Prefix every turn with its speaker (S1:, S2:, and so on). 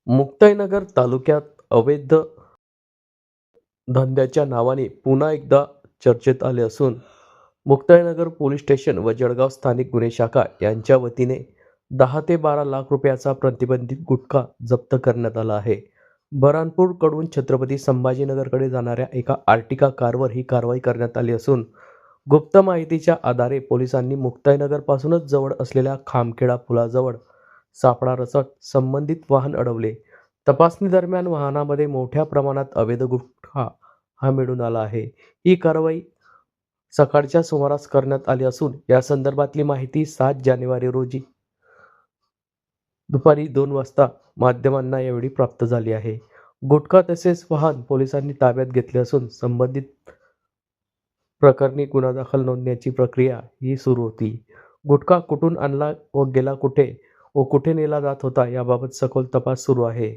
S1: मुक्ताईनगर तालुक्यात अवैध धंद्याच्या नावाने पुन्हा एकदा चर्चेत आले असून मुक्ताईनगर पोलीस स्टेशन व जळगाव स्थानिक गुन्हे शाखा यांच्या वतीने 10 ते 12 लाख रुपयाचा प्रतिबंधित गुटखा जप्त करण्यात आला आहे. बऱ्हाणपूर कडून छत्रपती संभाजीनगरकडे जाणाऱ्या एका आर्टिका कारवर ही कारवाई करण्यात आली असून गुप्त माहितीच्या आधारे पोलिसांनी मुक्ताईनगर पासूनच जवळ असलेल्या खामखेडा पुलाजवळ सापळा रचत संबंधित वाहन अडवले. तपासणी दरम्यान वाहनामध्ये मोठ्या प्रमाणात अवैध गुटखा हा मिळून आला आहे. ही कारवाई सकाळच्या सुमारास करण्यात आली असून या संदर्भातली माहिती 7 जानेवारी रोजी दुपारी 2 वाजता माध्यमांना यावेळी प्राप्त झाली आहे. गुटखा तसेच वाहन पोलिसांनी ताब्यात घेतले असून संबंधित प्रकरणी गुन्हा दाखल नोंदण्याची प्रक्रिया ही सुरू होती. गुटखा कुठून आणला व गेला कुठे व कुठे नेला जात होता याबाबत सखोल तपास सुरू आहे.